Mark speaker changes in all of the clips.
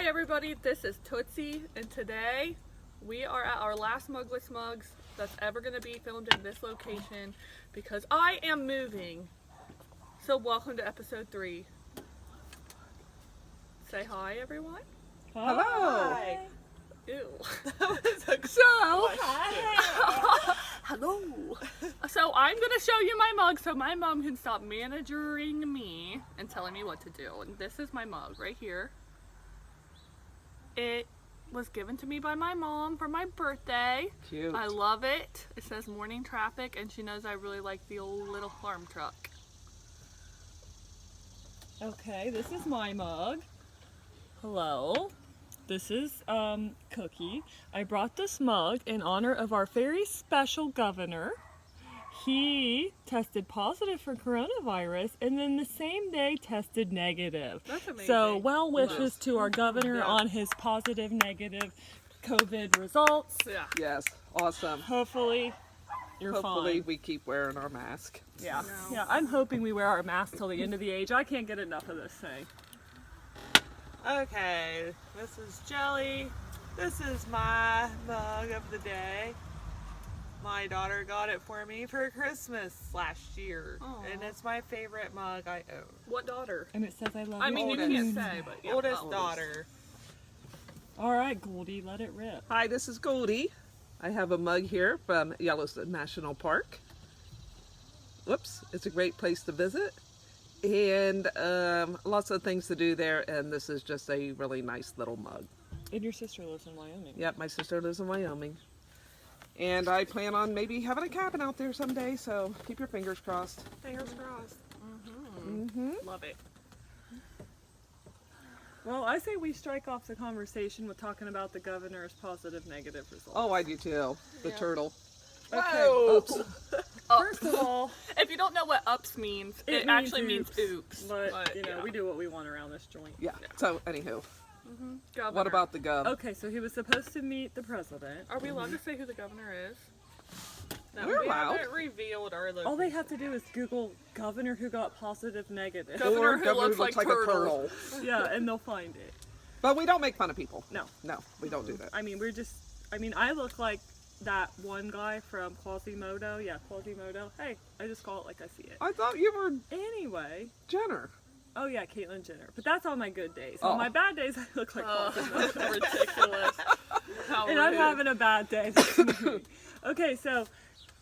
Speaker 1: Hi everybody, this is Tootsie, and today we are at our last Mugless Mugs that's ever going to be filmed in this location because I am moving. So welcome to episode 3. Say hi everyone.
Speaker 2: Hello.
Speaker 3: Hi.
Speaker 1: Ew.
Speaker 2: So,
Speaker 1: Hi. Hello. So I'm going to show you my mug so my mom can stop managing me and telling me what to do. And this is my mug right here. It was given to me by my mom for my birthday.
Speaker 2: cute.
Speaker 1: I love it. It says morning traffic, and she knows I really like the old little farm truck.
Speaker 3: Okay, this is my mug. Hello. This is Cookie. I brought this mug in honor of our very special governor. He tested positive for coronavirus and then the same day tested negative.
Speaker 1: That's amazing.
Speaker 3: So well wishes to our governor
Speaker 2: Yeah.
Speaker 3: on his positive negative COVID results.
Speaker 1: Yeah.
Speaker 2: Yes, awesome.
Speaker 3: Hopefully you're
Speaker 2: Hopefully
Speaker 3: fine.
Speaker 2: we keep wearing our mask.
Speaker 3: Yeah.
Speaker 1: No.
Speaker 3: Yeah, I'm hoping we wear our masks till the end of the age. I can't get enough of this thing.
Speaker 4: Okay, this is Jelly. This is my mug of the day. My daughter got it for me for Christmas last year,
Speaker 1: Aw.
Speaker 4: and it's my favorite mug I own.
Speaker 1: What daughter?
Speaker 3: And it says I love
Speaker 1: I
Speaker 3: you.
Speaker 1: mean, you
Speaker 4: Oldest.
Speaker 1: can't say, but yeah.
Speaker 4: Oldest
Speaker 1: oldest.
Speaker 4: daughter.
Speaker 3: All right, Goldie, let it rip.
Speaker 2: Hi, this is Goldie. I have a mug here from Yellowstone National Park. Whoops, it's a great place to visit. And lots of things to do there, and this is just a really nice little mug.
Speaker 3: And your sister lives in Wyoming.
Speaker 2: Yep, my sister lives in Wyoming. And I plan on maybe having a cabin out there someday, so keep your fingers crossed.
Speaker 4: Fingers crossed.
Speaker 1: Love it.
Speaker 3: Well, I say we strike off the conversation with talking about the governor's positive negative results.
Speaker 2: Oh, I do too. The
Speaker 1: Yeah.
Speaker 2: turtle.
Speaker 1: Whoa.
Speaker 2: Oops.
Speaker 3: First of all,
Speaker 1: If you don't know what ups means, it
Speaker 3: means
Speaker 1: actually means oops.
Speaker 3: but you know,
Speaker 1: yeah.
Speaker 3: we do what we want around this joint.
Speaker 2: Yeah, so anywho,
Speaker 1: Governor.
Speaker 2: what about the gov?
Speaker 3: Okay, so he was supposed to meet the president.
Speaker 1: Are we allowed to say who the governor is?
Speaker 4: No,
Speaker 2: We're
Speaker 4: we
Speaker 2: allowed.
Speaker 4: haven't revealed our location.
Speaker 3: All they have to do is Google governor who got positive negative.
Speaker 1: Governor
Speaker 2: Or
Speaker 1: who
Speaker 2: governor
Speaker 1: looks like
Speaker 2: a
Speaker 1: turtle.
Speaker 2: turtle.
Speaker 3: Yeah, and they'll find it.
Speaker 2: But we don't make fun of people.
Speaker 3: No.
Speaker 2: No, we don't do that.
Speaker 3: I mean, I look like that one guy from Quasimodo. Yeah, Quasimodo. Hey, I just call it like I see it.
Speaker 2: I thought you were
Speaker 3: Anyway.
Speaker 2: Jenner.
Speaker 3: Oh yeah, Caitlyn Jenner. But that's on my good days.
Speaker 2: Oh.
Speaker 3: On my bad days, I look like Quasimodo.
Speaker 1: Ridiculous. How
Speaker 3: And I'm
Speaker 1: rude.
Speaker 3: having a bad day. Okay, so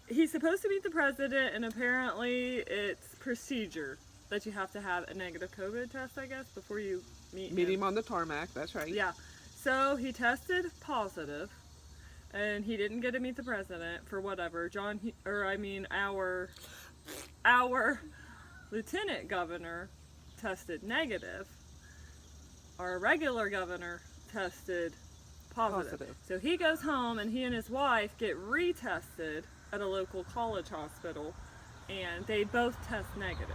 Speaker 3: he's supposed to meet the president, and apparently it's procedure that you have to have a negative COVID test, I guess, before you meet
Speaker 2: Meet him on the tarmac, that's right.
Speaker 3: Yeah. So he tested positive, and he didn't get to meet the president for whatever. Our lieutenant governor tested negative. Our regular governor tested positive.
Speaker 2: Positive.
Speaker 3: So he goes home, and he and his wife get retested at a local college hospital, and they both test negative.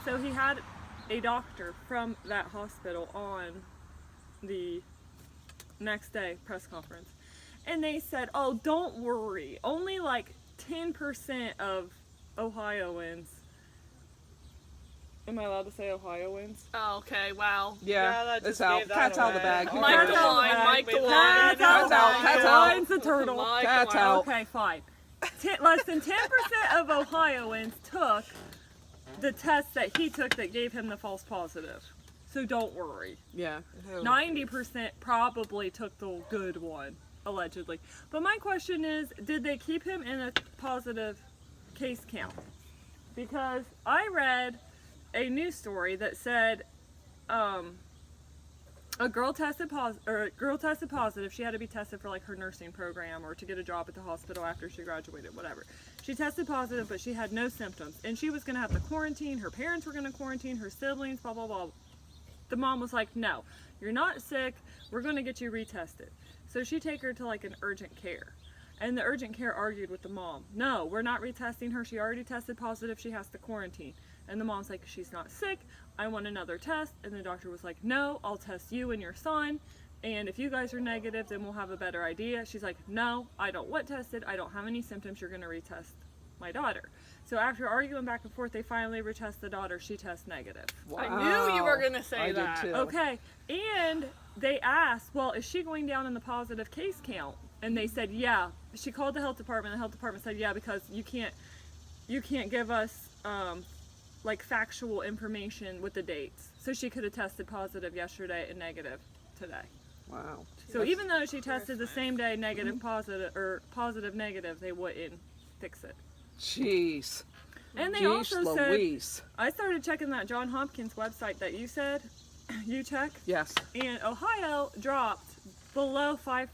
Speaker 3: So he had a doctor from that hospital on the next day press conference, and they said, oh, don't worry, only like 10% of Ohioans, am I allowed to say Ohioans?
Speaker 1: Oh, okay, wow.
Speaker 2: Yeah,
Speaker 4: that
Speaker 2: it's
Speaker 4: just
Speaker 2: out.
Speaker 4: gave that
Speaker 2: Cat's out of the
Speaker 4: away.
Speaker 2: bag.
Speaker 4: Oh,
Speaker 1: Mike
Speaker 3: Cat's
Speaker 1: the
Speaker 3: out of
Speaker 1: line,
Speaker 3: the
Speaker 1: Mike
Speaker 3: bag.
Speaker 1: the line.
Speaker 3: Cat's out.
Speaker 2: Cat's out, cat's out.
Speaker 3: Line's the turtle.
Speaker 1: Mike the
Speaker 2: Cat's
Speaker 1: line.
Speaker 2: out.
Speaker 3: Okay, fine. Less than 10% of Ohioans took the test that he took that gave him the false positive. So don't worry.
Speaker 2: Yeah.
Speaker 3: 90% probably took the good one, allegedly. But my question is, did they keep him in a positive case count? Because I read a news story that said a girl tested positive. She had to be tested for like her nursing program or to get a job at the hospital after she graduated, whatever. She tested positive, but she had no symptoms, and she was going to have to quarantine. Her parents were going to quarantine, her siblings, blah blah blah. The mom was like, no, you're not sick, we're going to get you retested. So she take her to like an urgent care, and the urgent care argued with the mom, no, we're not retesting her, she already tested positive, she has to quarantine. And the mom's like, she's not sick, I want another test. And the doctor was like, no, I'll test you and your son, and if you guys are negative, then we'll have a better idea. She's like, no, I don't want tested, I don't have any symptoms, you're going to retest my daughter. So after arguing back and forth, they finally retest the daughter. She tests negative.
Speaker 1: I knew you were
Speaker 2: Wow.
Speaker 1: gonna say
Speaker 2: I did
Speaker 1: that.
Speaker 2: too.
Speaker 3: Okay, and they asked, well, is she going down in the positive case count? And they said, yeah. She called the health department. The health department said, yeah, because you can't give us like factual information with the dates. So she could have tested positive yesterday and negative today.
Speaker 2: Wow.
Speaker 3: So even though she tested the same day, negative positive or positive negative, they wouldn't fix it.
Speaker 2: Jeez.
Speaker 3: And they
Speaker 2: Jeez
Speaker 3: also said,
Speaker 2: Louise.
Speaker 3: I started checking that John Hopkins website that you said you check,
Speaker 2: Yes.
Speaker 3: and Ohio dropped below 5%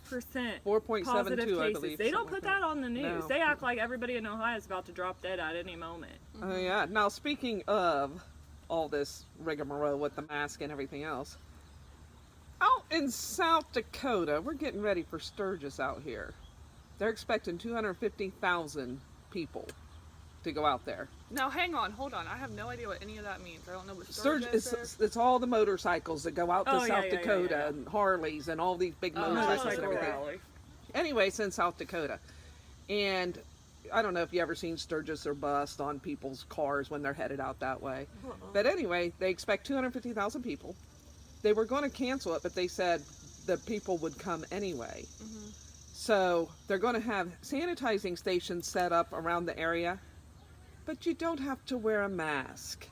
Speaker 2: 4.72,
Speaker 3: positive
Speaker 2: I
Speaker 3: cases.
Speaker 2: believe.
Speaker 3: They don't
Speaker 2: something
Speaker 3: put
Speaker 2: like
Speaker 3: that on the news.
Speaker 2: No.
Speaker 3: They act like everybody in Ohio is about to drop dead at any moment.
Speaker 2: Oh yeah. Now speaking of all this rigmarole with the mask and everything else, out in South Dakota, we're getting ready for Sturgis out here. They're expecting 250,000 people to go out there.
Speaker 1: Now hang on, hold on. I have no idea what any of that means. I don't know what Sturgis is.
Speaker 2: It's all the motorcycles that go out to
Speaker 3: Oh, yeah,
Speaker 2: South
Speaker 3: yeah,
Speaker 2: Dakota
Speaker 3: yeah.
Speaker 2: and Harleys and all these big
Speaker 1: Oh,
Speaker 2: motorcycles and
Speaker 3: Motorcycle
Speaker 2: everything.
Speaker 3: rally.
Speaker 2: Anyway, it's in South Dakota. And I don't know if you ever seen Sturgis or bust on people's cars when they're headed out that way. But anyway, they expect 250,000 people. They were going to cancel it, but they said the people would come anyway. So they're going to have sanitizing stations set up around the area, but you don't have to wear a mask.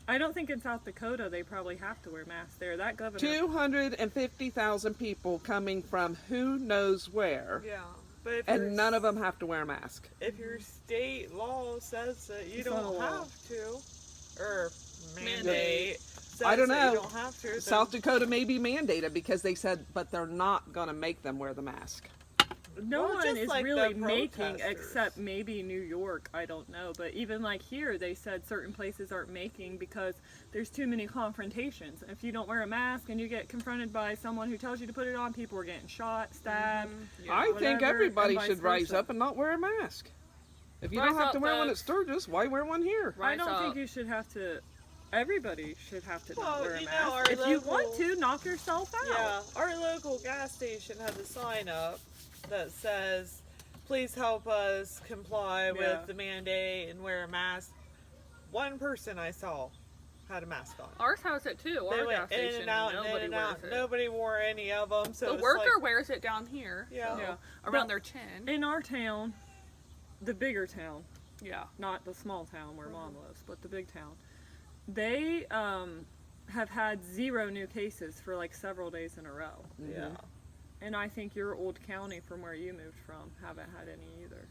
Speaker 3: I don't think in South Dakota they probably have to wear masks there. That governor.
Speaker 2: 250,000 people coming from who knows where,
Speaker 4: Yeah, but if
Speaker 2: and none of them have to wear a mask.
Speaker 4: if your state law says that you
Speaker 3: It's not a
Speaker 4: don't
Speaker 3: law.
Speaker 4: have to, or
Speaker 1: Mandate.
Speaker 4: mandate, says
Speaker 2: I don't
Speaker 4: that
Speaker 2: know.
Speaker 4: you don't have to, then
Speaker 2: South Dakota may be mandated because they said, but they're not going to make them wear the mask.
Speaker 3: No
Speaker 4: Well,
Speaker 3: one
Speaker 4: just
Speaker 3: is
Speaker 4: like
Speaker 3: really
Speaker 4: the
Speaker 3: making,
Speaker 4: protesters.
Speaker 3: except maybe New York. I don't know. But even like here, they said certain places aren't making because there's too many confrontations. If you don't wear a mask and you get confronted by someone who tells you to put it on, people are getting shot, stabbed.
Speaker 2: I think
Speaker 3: whatever,
Speaker 2: everybody
Speaker 3: and vice
Speaker 2: should rise
Speaker 3: versa.
Speaker 2: up and not wear a mask. If you
Speaker 1: Rise
Speaker 2: don't have
Speaker 1: up,
Speaker 2: to wear one at
Speaker 1: folks.
Speaker 2: Sturgis, why wear one here?
Speaker 3: I
Speaker 1: Rise
Speaker 3: don't
Speaker 1: up.
Speaker 3: think you should have to. Everybody should have to not
Speaker 4: Well,
Speaker 3: wear a
Speaker 4: you know,
Speaker 3: mask.
Speaker 4: our
Speaker 3: If you want
Speaker 4: local-
Speaker 3: to, knock yourself out.
Speaker 4: Yeah, our local gas station has a sign up that says, please help us comply
Speaker 3: Yeah.
Speaker 4: with the mandate and wear a mask. One person I saw had a mask on.
Speaker 1: Ours has it too.
Speaker 4: They
Speaker 1: Our
Speaker 4: went
Speaker 1: gas
Speaker 4: in
Speaker 1: station,
Speaker 4: and out and in
Speaker 1: nobody
Speaker 4: and
Speaker 1: wears
Speaker 4: out.
Speaker 1: it.
Speaker 4: Nobody wore any of them. So
Speaker 1: The
Speaker 4: it's
Speaker 1: worker
Speaker 4: like,
Speaker 1: wears it down here.
Speaker 4: Yeah.
Speaker 3: Yeah.
Speaker 1: Around
Speaker 3: But-
Speaker 1: their chin.
Speaker 3: In our town, the bigger town,
Speaker 1: Yeah.
Speaker 3: not the small town where mom lives, but the big town, they have had 0 new cases for like several days in a row.
Speaker 4: yeah.
Speaker 3: And I think your old county from where you moved from haven't had any either.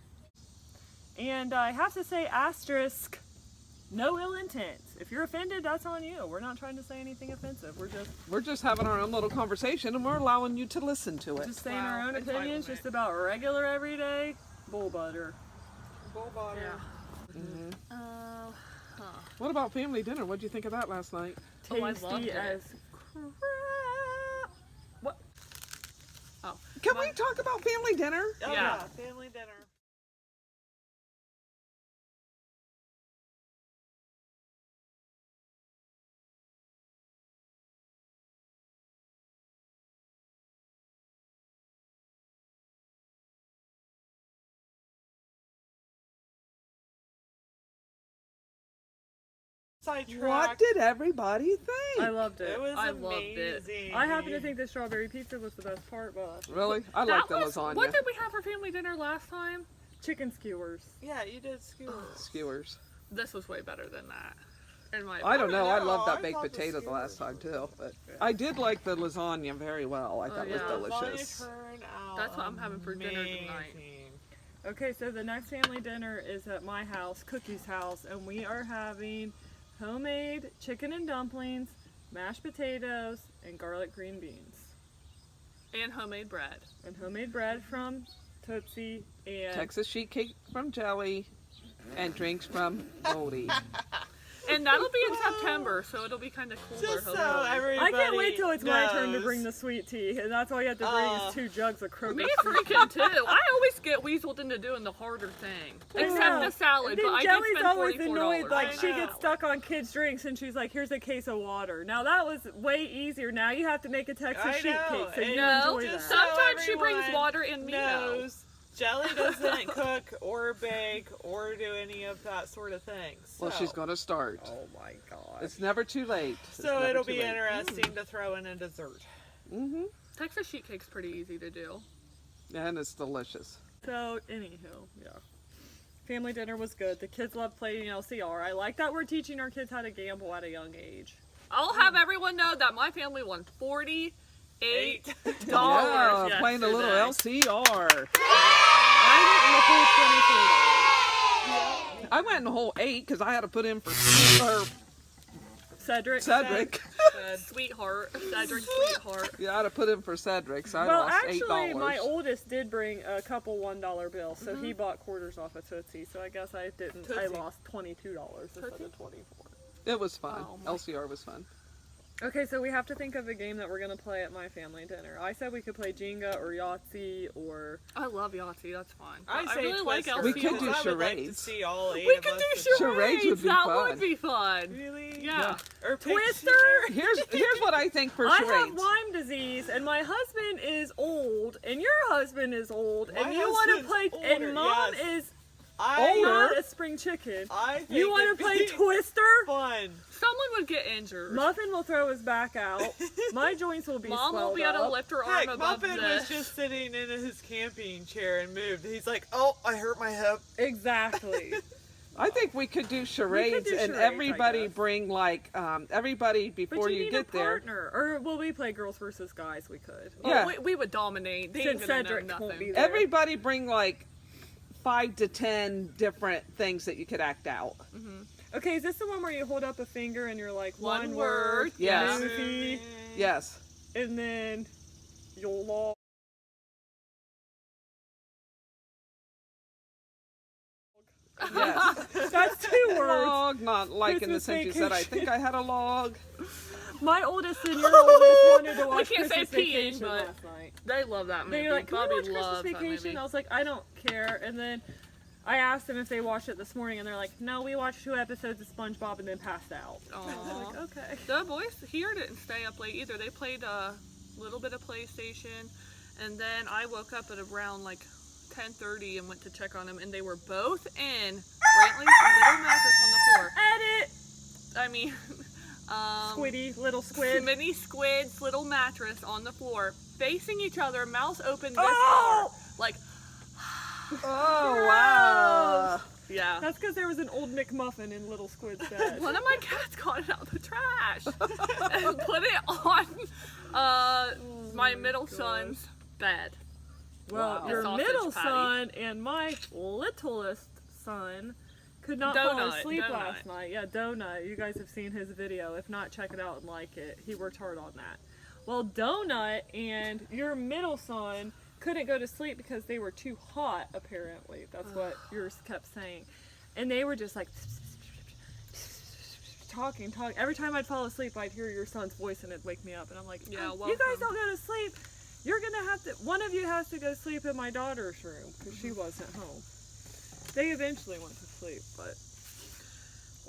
Speaker 3: And I have to say, asterisk, no ill intent. If you're offended, that's on you. We're not trying to say anything offensive.
Speaker 2: We're just having our own little conversation and we're allowing you to listen to it.
Speaker 3: Just saying our own
Speaker 1: Entitlement.
Speaker 3: opinions, just about regular, everyday bull butter.
Speaker 4: Bull bottom.
Speaker 1: Yeah.
Speaker 2: What about family dinner? What'd you think of that last night?
Speaker 1: Oh, I loved
Speaker 3: Tasty
Speaker 1: it.
Speaker 3: as crap. What?
Speaker 1: Oh.
Speaker 2: Can we talk about family dinner?
Speaker 4: Oh,
Speaker 1: Yeah.
Speaker 4: yeah. Family dinner. Sidetracked.
Speaker 2: What did everybody think?
Speaker 3: I loved it.
Speaker 4: It was
Speaker 1: I loved it.
Speaker 4: amazing.
Speaker 3: I happen to think the strawberry pizza was the best part, but
Speaker 2: Really? I like the lasagna.
Speaker 1: What did we have for family dinner last time?
Speaker 3: chicken skewers.
Speaker 4: Yeah, you did skewers.
Speaker 2: Skewers.
Speaker 1: This was way better than that. In my
Speaker 2: I don't know. I
Speaker 4: know,
Speaker 2: loved
Speaker 4: I
Speaker 2: that baked
Speaker 4: thought the
Speaker 2: potato the last time
Speaker 4: skewers
Speaker 2: too. But I did like the lasagna very well. I thought it
Speaker 1: yeah.
Speaker 2: was delicious.
Speaker 4: Lasagna turned out
Speaker 1: That's what I'm having for dinner tonight.
Speaker 4: amazing.
Speaker 3: Okay, so the next family dinner is at my house, Cookie's house, and we are having homemade chicken and dumplings, mashed potatoes, and garlic green beans.
Speaker 1: And homemade bread.
Speaker 3: And homemade bread from Tootsie and
Speaker 2: Texas sheet cake from Jelly, and drinks from Goldie.
Speaker 1: And that'll be in September, so it'll be kind of cooler.
Speaker 4: Just so
Speaker 1: hopefully.
Speaker 4: everybody
Speaker 3: I can't wait till it's my turn to
Speaker 4: knows.
Speaker 3: bring the sweet tea, and that's all you have to bring is 2 jugs of Kroger.
Speaker 1: Me freaking too. I always get weaseled into doing the harder thing. Except
Speaker 3: Yeah.
Speaker 1: the salad,
Speaker 3: And
Speaker 1: but
Speaker 3: then
Speaker 1: I
Speaker 3: Jelly's
Speaker 1: did spend
Speaker 3: always
Speaker 1: $44.
Speaker 3: annoyed, like
Speaker 4: I
Speaker 3: she
Speaker 4: know.
Speaker 3: gets stuck on kids' drinks, and she's like, "Here's a case of water." Now that was way easier. Now you have to make a Texas
Speaker 4: I
Speaker 3: sheet
Speaker 4: know,
Speaker 3: cake, so you
Speaker 4: and
Speaker 1: No,
Speaker 3: enjoy
Speaker 4: just
Speaker 3: that.
Speaker 1: sometimes she brings
Speaker 4: everyone
Speaker 1: water in Mio.
Speaker 4: knows, Jelly doesn't cook or bake or do any of that sort of thing. So.
Speaker 2: Well, she's going to start.
Speaker 3: Oh my god.
Speaker 2: It's never too late. It's
Speaker 4: So
Speaker 2: never
Speaker 4: it'll
Speaker 2: too
Speaker 4: be
Speaker 2: late.
Speaker 4: interesting to throw in a dessert.
Speaker 2: Mm-hmm.
Speaker 1: Texas sheet cake's pretty easy to do.
Speaker 2: And it's delicious.
Speaker 3: So, anywho, yeah. Family dinner was good. The kids love playing LCR. I like that we're teaching our kids how to gamble at a young age.
Speaker 1: I'll have everyone know that my family won $48
Speaker 2: Yeah, playing a little
Speaker 1: yesterday.
Speaker 2: LCR. I went in the whole 8 because I had to put in for
Speaker 3: Cedric.
Speaker 2: Cedric.
Speaker 1: Sweetheart. Cedric Sweetheart.
Speaker 2: Yeah, I had to put in for Cedric, so I
Speaker 3: Well,
Speaker 2: lost
Speaker 3: actually,
Speaker 2: $8.
Speaker 3: my oldest did bring a couple $1 bills, so he bought quarters off of Tootsie. So I guess I didn't. I
Speaker 1: Tootsie.
Speaker 3: lost $22 instead of 24.
Speaker 2: It was fun.
Speaker 1: Oh, my-
Speaker 2: LCR was fun.
Speaker 3: Okay, so we have to think of a game that we're gonna play at my family dinner. I said we could play Jenga or Yahtzee or.
Speaker 1: I love Yahtzee. That's fine.
Speaker 4: I
Speaker 1: But
Speaker 4: say
Speaker 1: really like
Speaker 4: Twister,
Speaker 1: LCR.
Speaker 2: We could do
Speaker 4: because I would like to
Speaker 2: charades.
Speaker 4: see all 8
Speaker 1: We
Speaker 4: of
Speaker 1: could
Speaker 4: us
Speaker 1: do
Speaker 4: in-
Speaker 2: Charades would be
Speaker 1: that
Speaker 2: fun.
Speaker 1: would be fun.
Speaker 4: Really?
Speaker 1: Yeah.
Speaker 4: Or
Speaker 3: Twister!
Speaker 2: Here's what I think for
Speaker 3: I have
Speaker 2: charades.
Speaker 3: Lyme disease, and my husband is old, and your husband is old,
Speaker 4: My
Speaker 3: and you want to
Speaker 4: husband's
Speaker 3: play,
Speaker 4: older,
Speaker 3: and mom
Speaker 4: yes.
Speaker 3: is
Speaker 2: Older?
Speaker 3: not a spring chicken.
Speaker 4: I think
Speaker 3: You want
Speaker 4: it'd
Speaker 3: to play
Speaker 4: be
Speaker 3: Twister?
Speaker 4: fun.
Speaker 1: Someone would get injured.
Speaker 3: Muffin will throw his back out. My joints will be
Speaker 1: Mom will
Speaker 3: swelled
Speaker 1: be able to
Speaker 3: up.
Speaker 1: lift her arm
Speaker 4: Heck,
Speaker 1: above
Speaker 4: Muffin
Speaker 1: this.
Speaker 4: was just sitting in his camping chair and moved. He's like, "Oh, I hurt my hip."
Speaker 3: Exactly.
Speaker 2: I think we could do charades,
Speaker 3: do
Speaker 2: and
Speaker 3: charades, I
Speaker 2: everybody
Speaker 3: guess.
Speaker 2: bring like everybody
Speaker 3: But
Speaker 2: before
Speaker 3: you
Speaker 2: you
Speaker 3: need
Speaker 2: get
Speaker 3: a
Speaker 2: there.
Speaker 3: partner. Or will we play girls versus guys? We could.
Speaker 1: Oh,
Speaker 2: Yeah.
Speaker 1: we would dominate. They
Speaker 3: Since
Speaker 1: ain't gonna
Speaker 3: Cedric
Speaker 1: know
Speaker 3: won't
Speaker 1: nothing.
Speaker 3: be there.
Speaker 2: Everybody bring like 5 to 10 different things that you could act out.
Speaker 3: Okay, is this the one where you hold up a finger and you're like
Speaker 1: One
Speaker 3: one
Speaker 1: word,
Speaker 3: word,
Speaker 2: yes.
Speaker 3: movie,
Speaker 2: Yes.
Speaker 3: and then you'll log.
Speaker 2: Yes.
Speaker 3: That's 2 words.
Speaker 2: Log, not like in the
Speaker 3: Christmas
Speaker 2: sense you said, I
Speaker 3: vacation.
Speaker 2: think I had a log.
Speaker 3: My oldest and your oldest wanted to watch
Speaker 1: can't say
Speaker 3: Christmas
Speaker 1: peeing,
Speaker 3: Vacation
Speaker 1: but-
Speaker 3: last night.
Speaker 1: They love that movie.
Speaker 3: They were like, "Can
Speaker 1: Bobby
Speaker 3: we watch Christmas
Speaker 1: loves that
Speaker 3: Vacation?"
Speaker 1: movie.
Speaker 3: I was like, "I don't care." And then I asked them if they watched it this morning, and they're like, "No, we watched 2 episodes of SpongeBob and then passed out." I was
Speaker 1: Aw.
Speaker 3: like, "Okay."
Speaker 1: The boys here didn't stay up late either. They played a little bit of PlayStation, and then I woke up at around like 10:30 and went to check on them, and they were both in Brantley's little mattress on the floor.
Speaker 3: Edit.
Speaker 1: I mean,
Speaker 3: Squiddy, little squid.
Speaker 1: mini squid's little mattress on the floor, facing each other, mouths open this
Speaker 3: Oh!
Speaker 1: far. Like,
Speaker 2: Oh, wow.
Speaker 1: yeah.
Speaker 3: That's because there was an old McMuffin in Little Squid's bed.
Speaker 1: One of my cats got it out of the trash and put it on my middle son's bed.
Speaker 3: Well,
Speaker 2: Wow.
Speaker 3: your
Speaker 1: Sausage
Speaker 3: middle
Speaker 1: patty.
Speaker 3: son and my littlest son could not fall
Speaker 1: Donut,
Speaker 3: asleep
Speaker 1: Donut.
Speaker 3: last night. Yeah, Donut. You guys have seen his video. If not, check it out and like it. He worked hard on that. Well, Donut and your middle son couldn't go to sleep because they were too hot, apparently. That's what yours kept saying. And they were just like talking. Every time I'd fall asleep, I'd hear your son's voice and it'd wake me up. And I'm like,
Speaker 1: Yeah,
Speaker 3: you guys
Speaker 1: welcome.
Speaker 3: don't go to sleep. You're going to have to, one of you has to go sleep in my daughter's room because she wasn't home. They eventually went to sleep, but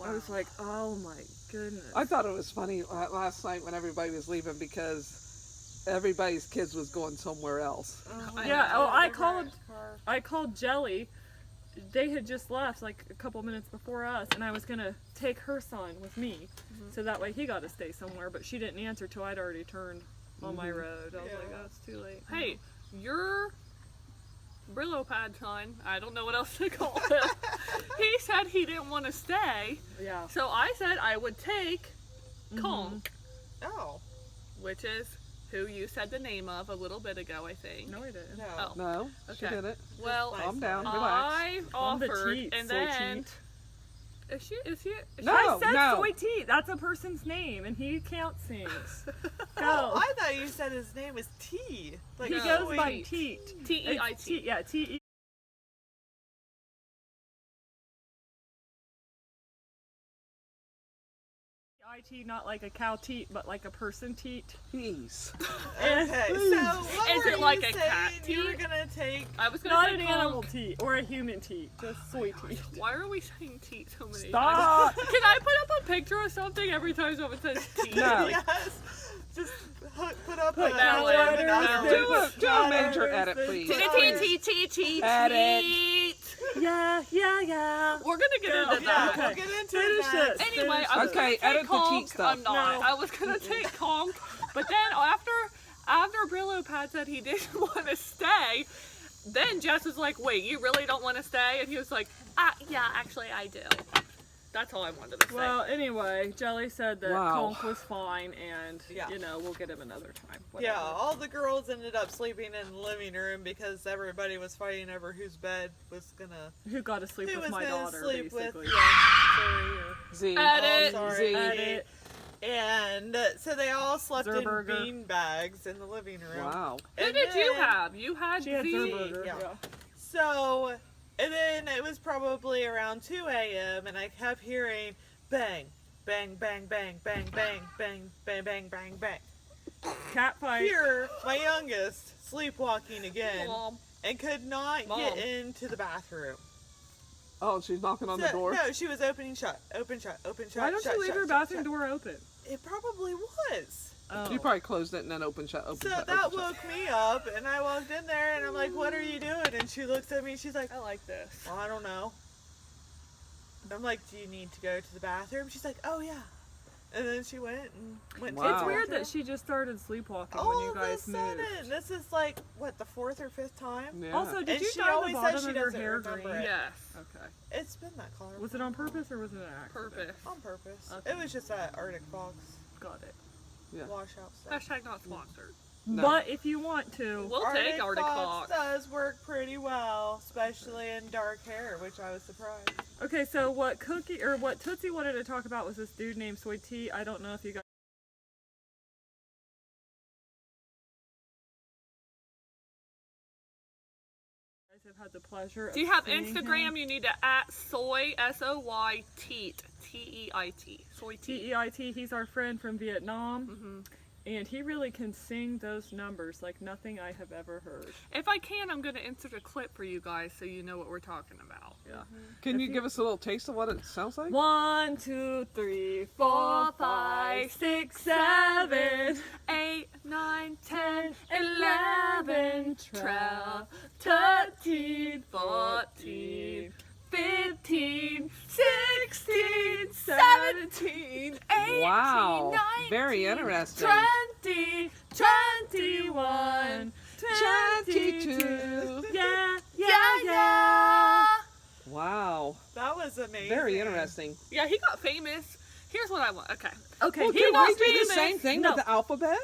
Speaker 3: I was like, oh my goodness.
Speaker 2: I thought it was funny last night when everybody was leaving because everybody's kids was going somewhere else.
Speaker 3: Yeah, oh, I called Jelly. They had just left like a couple minutes before us, and I was gonna take her son with me, so that way he got to stay somewhere. But she didn't answer till I'd already turned on my road. I was like, oh, it's too late.
Speaker 1: Hey, your Brillo pad son, I don't know what else to call him. He said he didn't want to stay,
Speaker 3: Yeah.
Speaker 1: so I said I would take Kong,
Speaker 4: Oh,
Speaker 1: which is who you said the name of a little bit ago, I think.
Speaker 3: No, he didn't.
Speaker 4: no.
Speaker 1: Oh.
Speaker 2: No, she
Speaker 1: Okay.
Speaker 2: didn't.
Speaker 1: Well,
Speaker 4: Nice.
Speaker 2: Calm down, relax.
Speaker 1: I
Speaker 3: On the
Speaker 1: offered,
Speaker 3: teat,
Speaker 1: and
Speaker 3: soy
Speaker 1: then
Speaker 3: teat.
Speaker 1: is he?
Speaker 2: No.
Speaker 3: I said
Speaker 2: no.
Speaker 3: Soytiet. That's a person's name, and he counts things. Go.
Speaker 4: Oh, I thought you said his name was T. Like
Speaker 3: he
Speaker 1: No.
Speaker 3: goes by
Speaker 1: Soytiet.
Speaker 3: Teat.
Speaker 1: T-E-I-T.
Speaker 3: It's Teat, yeah, T-E. IT, not like a cow teat, but like a person teat.
Speaker 2: Jeez.
Speaker 4: Okay, so what
Speaker 1: Is
Speaker 4: were
Speaker 1: it like
Speaker 4: you
Speaker 1: a
Speaker 4: saying
Speaker 1: cat
Speaker 4: you were
Speaker 1: teat?
Speaker 4: gonna take?
Speaker 1: I was gonna
Speaker 3: Not
Speaker 1: say
Speaker 3: an
Speaker 1: Kong.
Speaker 3: animal teat or a human teat, just soy teat.
Speaker 1: Why are we saying teat so many
Speaker 2: Stop.
Speaker 1: times? Can I put up a picture of something every time someone says teat?
Speaker 2: No.
Speaker 4: Yes. Just put up up
Speaker 3: Put
Speaker 4: a
Speaker 1: that
Speaker 4: lemon
Speaker 1: in.
Speaker 4: on
Speaker 2: Do a major edit, please.
Speaker 1: Edit.
Speaker 3: Yeah.
Speaker 1: We're gonna get into
Speaker 4: Yeah,
Speaker 1: that.
Speaker 4: we'll
Speaker 3: Okay.
Speaker 4: get into
Speaker 3: Finish
Speaker 4: that.
Speaker 3: this.
Speaker 1: Anyway, I was
Speaker 2: Okay,
Speaker 1: gonna take
Speaker 2: edit the
Speaker 1: conch.
Speaker 2: cheat stuff.
Speaker 1: I'm not.
Speaker 3: No.
Speaker 1: I was gonna take conch, but then after Brillo Pad said he didn't want to stay, then Jess was like, "Wait, you really don't want to stay?" And he was like, "Yeah, actually, I do." That's all I wanted to say.
Speaker 3: Well, anyway, Jelly said that
Speaker 2: Wow.
Speaker 3: Conk was fine, and
Speaker 4: Yeah.
Speaker 3: we'll get him another time.
Speaker 4: Yeah,
Speaker 3: Whatever.
Speaker 4: all the girls ended up sleeping in the living room because everybody was fighting over whose bed was gonna.
Speaker 3: Who got to sleep
Speaker 4: Who
Speaker 3: with
Speaker 4: was
Speaker 3: my
Speaker 4: gonna
Speaker 3: daughter,
Speaker 4: sleep
Speaker 3: basically.
Speaker 4: with? Yeah, sorry.
Speaker 2: Z.
Speaker 1: Edit.
Speaker 4: Oh, sorry.
Speaker 2: Z.
Speaker 3: Edit.
Speaker 4: And so they all slept
Speaker 3: Zerburger.
Speaker 4: in bean bags in the living room.
Speaker 2: Wow.
Speaker 1: Who
Speaker 4: And
Speaker 1: did you
Speaker 4: then-
Speaker 1: have? You had
Speaker 3: She had
Speaker 1: Z.
Speaker 3: Zerburger.
Speaker 4: yeah.
Speaker 3: Yeah.
Speaker 4: So, and then it was probably around 2 a.m. and I kept hearing bang, bang, bang, bang, bang, bang, bang, bang, bang, bang, bang.
Speaker 3: Cat fight.
Speaker 4: Here, my youngest, sleepwalking again
Speaker 1: Mom.
Speaker 4: and could not
Speaker 1: Mom.
Speaker 4: get into the bathroom.
Speaker 2: Oh, she's knocking on the
Speaker 4: So-
Speaker 2: door.
Speaker 4: No, she was opening shut, open shut, open shut.
Speaker 3: Why don't
Speaker 4: shut,
Speaker 3: you leave
Speaker 4: shut,
Speaker 3: your
Speaker 4: shut,
Speaker 3: bathroom
Speaker 4: shut.
Speaker 3: door open?
Speaker 4: It probably was.
Speaker 3: Oh.
Speaker 2: You probably closed it and then open, shut, open,
Speaker 4: So
Speaker 2: shut,
Speaker 4: that
Speaker 2: open, shut.
Speaker 4: woke me up, and I walked in there, and I'm like, "What are you doing?" And she looks at me, she's like,
Speaker 1: I like this.
Speaker 4: "Well, I don't know." I'm like, "Do you need to go to the bathroom?" She's like, "Oh yeah," and then she went to
Speaker 2: Wow.
Speaker 4: the
Speaker 3: It's weird
Speaker 4: bathroom.
Speaker 3: that she just started sleepwalking
Speaker 4: All
Speaker 3: when you guys
Speaker 4: of a sudden,
Speaker 3: moved.
Speaker 4: this is like what, the 4th or 5th time.
Speaker 2: Yeah.
Speaker 3: Also, did
Speaker 4: And
Speaker 3: you
Speaker 4: she
Speaker 3: dye the
Speaker 4: always says
Speaker 3: bottom
Speaker 4: she
Speaker 3: of your
Speaker 4: doesn't
Speaker 3: hair
Speaker 4: remember
Speaker 3: green?
Speaker 4: it.
Speaker 1: Yes.
Speaker 3: Okay.
Speaker 4: It's been that color.
Speaker 3: Was it on purpose or was it an accident?
Speaker 1: Purpose.
Speaker 4: On purpose.
Speaker 3: Okay.
Speaker 4: It was just that Arctic Fox
Speaker 3: Got it.
Speaker 2: Yeah.
Speaker 4: washout stuff.
Speaker 1: Hashtag not sponsored.
Speaker 2: No.
Speaker 3: But if you want to,
Speaker 1: We'll take Arctic Fox.
Speaker 4: does work pretty well, especially in dark hair, which I was surprised.
Speaker 3: okay. So what Tootsie wanted to talk about was this dude named Soytiet. I don't know if you guys. Have had the pleasure.
Speaker 1: Do you
Speaker 3: of
Speaker 1: have
Speaker 3: seeing
Speaker 1: Instagram?
Speaker 3: him.
Speaker 1: You need to @soy SOY TEIT. Soy Teet.
Speaker 3: TEIT. He's our friend from Vietnam,
Speaker 1: Mhm.
Speaker 3: and he really can sing those numbers like nothing I have ever heard.
Speaker 1: If I can, I'm going to insert a clip for you guys so you know what we're talking about.
Speaker 3: Yeah.
Speaker 2: Can
Speaker 3: If
Speaker 2: you
Speaker 3: you-
Speaker 2: give us a little taste of what it sounds like?
Speaker 3: 1, 2, 3, 4, 5, 6, 7,
Speaker 1: 8, 9, 10,
Speaker 3: 11,
Speaker 1: 12,
Speaker 3: 13,
Speaker 1: 14,
Speaker 3: 15,
Speaker 1: 16, 17, 18,
Speaker 2: Wow.
Speaker 1: 19,
Speaker 2: Very interesting.
Speaker 3: 20, 21, 22. Yeah.
Speaker 2: Wow.
Speaker 4: That was amazing.
Speaker 2: Very interesting.
Speaker 1: Yeah, he got famous. Here's what I want. Okay.
Speaker 3: Okay,
Speaker 2: Well,
Speaker 3: he
Speaker 2: can
Speaker 3: was
Speaker 2: we do the
Speaker 3: famous.
Speaker 2: same thing
Speaker 3: No.
Speaker 2: with the alphabet?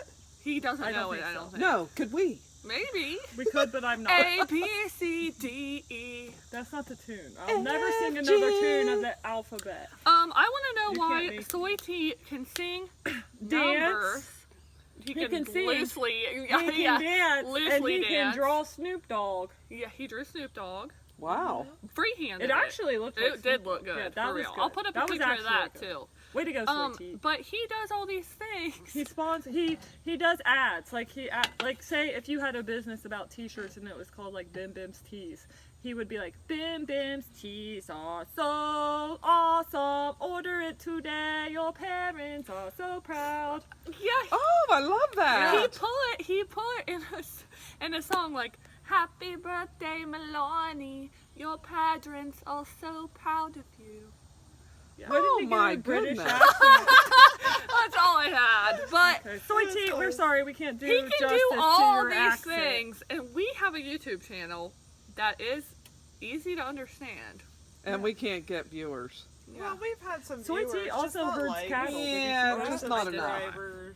Speaker 1: He doesn't
Speaker 3: I don't
Speaker 1: know it,
Speaker 3: think
Speaker 1: I
Speaker 3: so.
Speaker 1: don't think.
Speaker 2: No. Could we?
Speaker 1: Maybe.
Speaker 3: We could, but I'm not.
Speaker 1: A, B, C, D, E.
Speaker 3: That's not the tune. I'll never sing another tune of the alphabet.
Speaker 1: I want to know
Speaker 3: You
Speaker 1: why
Speaker 3: can't make-
Speaker 1: Soytiet can sing
Speaker 3: Dance.
Speaker 1: numbers. He
Speaker 3: can sing.
Speaker 1: loosely,
Speaker 3: He can dance, and
Speaker 1: loosely
Speaker 3: he
Speaker 1: dance.
Speaker 3: can draw Snoop Dogg.
Speaker 1: Yeah, he drew Snoop Dogg.
Speaker 2: Wow.
Speaker 1: Freehanded
Speaker 3: It actually looked like
Speaker 1: It did
Speaker 3: Snoop
Speaker 1: look
Speaker 3: Dogg.
Speaker 1: good,
Speaker 3: Yeah, that
Speaker 1: for
Speaker 3: was
Speaker 1: real.
Speaker 3: good.
Speaker 1: I'll put up a
Speaker 3: That was
Speaker 1: picture of that
Speaker 3: actually
Speaker 1: too.
Speaker 3: Way to go, Soytiet.
Speaker 1: But he does all these things.
Speaker 3: He does ads like say if you had a business about t-shirts and it was called like Bim Bim's Tees, he would be like, Bim Bim's Tees are so awesome, order it today, your parents are so proud.
Speaker 1: Yeah,
Speaker 2: Oh, I love that.
Speaker 1: he put in a song like, Happy birthday, Milani. Your parents are so proud of you.
Speaker 3: Yeah.
Speaker 2: Oh
Speaker 3: Why didn't he
Speaker 2: my
Speaker 3: get a British
Speaker 2: goodness.
Speaker 3: accent?
Speaker 1: That's all I had. But
Speaker 3: Okay. Soytiet, we're sorry we can't do
Speaker 1: he can
Speaker 3: justice
Speaker 1: do
Speaker 3: to
Speaker 1: all
Speaker 3: your
Speaker 1: these
Speaker 3: accent.
Speaker 1: things, and we have a YouTube channel that is easy to understand.
Speaker 2: And we can't get viewers.
Speaker 1: Yeah.
Speaker 4: Well, we've had some
Speaker 3: Soytiet
Speaker 4: viewers,
Speaker 3: also
Speaker 4: just not
Speaker 3: herds
Speaker 4: like
Speaker 3: cattle. Did you
Speaker 2: Yeah,
Speaker 3: see that?
Speaker 2: just
Speaker 4: some
Speaker 2: not enough.
Speaker 4: subscribers.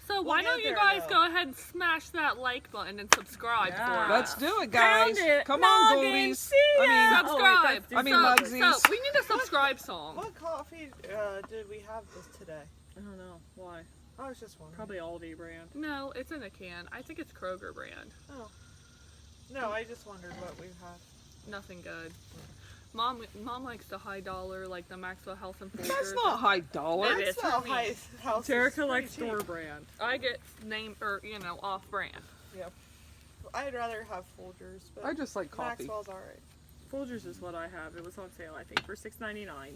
Speaker 1: So why
Speaker 4: We'll
Speaker 1: don't
Speaker 4: get
Speaker 1: you
Speaker 4: there,
Speaker 1: guys
Speaker 4: though.
Speaker 1: go ahead and smash that like button and subscribe
Speaker 3: Yeah.
Speaker 1: for us?
Speaker 2: Let's do it, guys.
Speaker 3: Pound it.
Speaker 2: Come on,
Speaker 3: Noggin,
Speaker 2: Goldie's.
Speaker 3: see
Speaker 2: I
Speaker 3: ya.
Speaker 2: mean,
Speaker 1: Subscribe.
Speaker 3: Oh, wait,
Speaker 2: I mean,
Speaker 1: so,
Speaker 2: Mugsies.
Speaker 1: so we need a subscribe song.
Speaker 4: What coffee did we have this today?
Speaker 3: I don't know why.
Speaker 4: I was just wondering.
Speaker 3: Probably Aldi brand.
Speaker 1: No, it's in a can. I think it's Kroger brand.
Speaker 4: Oh. No, I just wondered what we had.
Speaker 1: Nothing good. Mom likes the high dollar, like the Maxwell Health and Folgers.
Speaker 2: That's not high dollar.
Speaker 1: It is for
Speaker 4: Maxwell
Speaker 1: me.
Speaker 4: House is
Speaker 3: Jerica
Speaker 4: pretty
Speaker 3: likes
Speaker 4: cheap.
Speaker 3: store brand.
Speaker 1: I get name or off brand.
Speaker 4: I'd rather have Folgers, but
Speaker 2: I just like coffee.
Speaker 4: Maxwell's alright.
Speaker 3: Folgers is what I have. It was on sale, I think, for $6.99.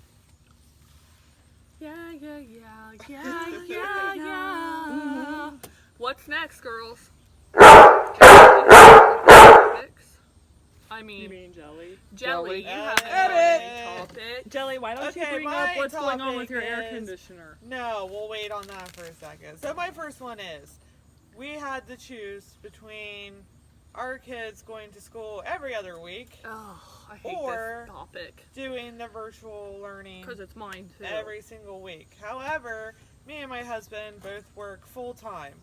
Speaker 1: Yeah. What what's next, girls? I
Speaker 3: You
Speaker 1: mean,
Speaker 3: mean Jelly?
Speaker 1: Jelly,
Speaker 2: Jelly.
Speaker 1: you have
Speaker 4: Edit.
Speaker 1: a topic.
Speaker 3: Jelly, why don't you
Speaker 4: Okay,
Speaker 3: bring
Speaker 4: my
Speaker 3: up what's going on with
Speaker 4: topic
Speaker 3: your air
Speaker 4: is-
Speaker 3: conditioner?
Speaker 4: No, we'll wait on that for a second. So my first one is, we had to choose between our kids going to school every other week,
Speaker 1: Oh, I hate
Speaker 4: Or-
Speaker 1: this topic.
Speaker 4: doing the virtual learning
Speaker 1: Because it's mine, too.
Speaker 4: every single week. However, me and my husband both work full time.